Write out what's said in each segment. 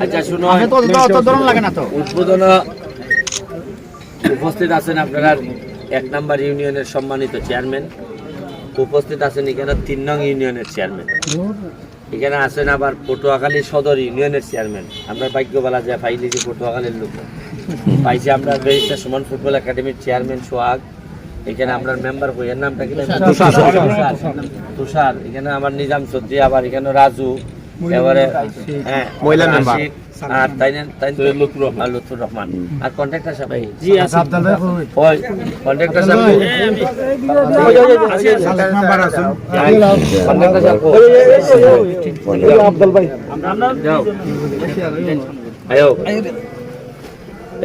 আচ্ছা শুনো, উপস্থিত আছেন আপনারা 1 নম্বর ইউনিয়নের সম্মানিত চেয়ারম্যান, উপস্থিত আছেন এখানে 3 নং ইউনিয়নের চেয়ারম্যান, এখানে আছেন আবার পটুয়াখালী সদর ইউনিয়নের চেয়ারম্যান। আমরা ভাগ্যবালা যে পাইলি যে পটুয়াখালীর লোক পাইছি। আমরা ব্যারিস্টার সুমন ফুটবল একাডেমির চেয়ারম্যান সোহাগ, এখানে আমরা মেম্বার বইয়ের নামটা কি? তুষার। এখানে আমার নিজাম চৌধুরী, আবার এখানে রাজু, এবারে হ্যাঁ মহিলা মেম্বার, আর লুৎফুর রহমান, আর কন্ট্রাক্টর সাহেব। জি আছে ওই কন্ট্রাক্টর সাহেব, কন্ট্রাক্টর সাহেব আব্দুল ভাই, যাও আয়ো।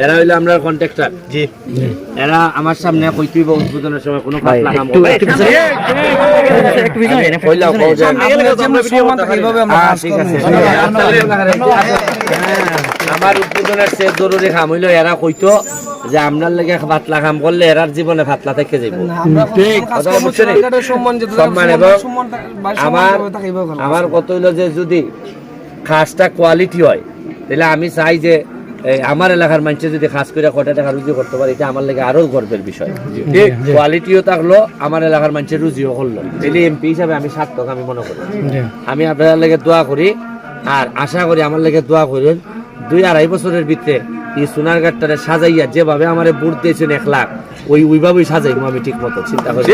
এরা হইলো আমরা কন্ট্রাক্টর। জি, এরা আমার সামনে কইতিব উদ্বোধনের সময় কোনো কাজ লাগাম আমার উদ্বোধনের সে জরুরি কাম হইলো এরা কইতো যে আপনার লেগে পাতলা কাম করলে এরার জীবনে পাতলা থেকে যাইব। আমার কত হইলো যে যদি কাজটা কোয়ালিটি হয় তাহলে আমি চাই যে আমার এলাকার মানুষ যদি খাস করে কটা টাকা রুজি করতে পারে, এটা আমার লাগে আরো গর্বের বিষয়। ঠিক, কোয়ালিটিও থাকলো, আমার এলাকার মানুষের রুজিও করলো, তাহলে এমপি হিসাবে আমি সার্থক আমি মনে করি। আমি আপনাদের লেগে দোয়া করি, আর আশা করি আমার লেগে দোয়া করেন 2-2.5 বছরের ভিতরে এই সোনারঘাটটারে সাজাইয়া যেভাবে আমার ভোট দিয়েছেন 1 লাখ, ওইভাবেই সাজাইবো আমি ঠিক মতো চিন্তা করি।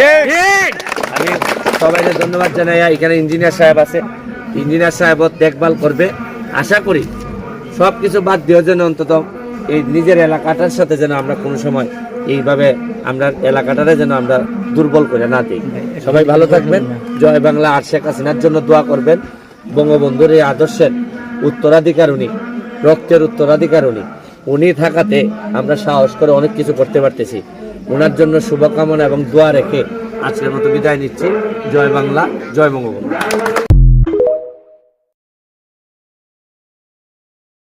আমি সবাইকে ধন্যবাদ জানাই। এখানে ইঞ্জিনিয়ার সাহেব আছে, ইঞ্জিনিয়ার সাহেব দেখভাল করবে। আশা করি সব কিছু বাদ দিয়ে যেন অন্তত এই নিজের এলাকাটার সাথে যেন আমরা কোনো সময় এইভাবে আমরা এলাকাটারে যেন আমরা দুর্বল করে না দিই। সবাই ভালো থাকবেন। জয় বাংলা। আর শেখ হাসিনার জন্য দোয়া করবেন। বঙ্গবন্ধুর এই আদর্শের উত্তরাধিকার উনি, রক্তের উত্তরাধিকার উনি থাকাতে আমরা সাহস করে অনেক কিছু করতে পারতেছি। ওনার জন্য শুভকামনা এবং দোয়া রেখে আজকের মতো বিদায় নিচ্ছি। জয় বাংলা, জয় বঙ্গবন্ধু।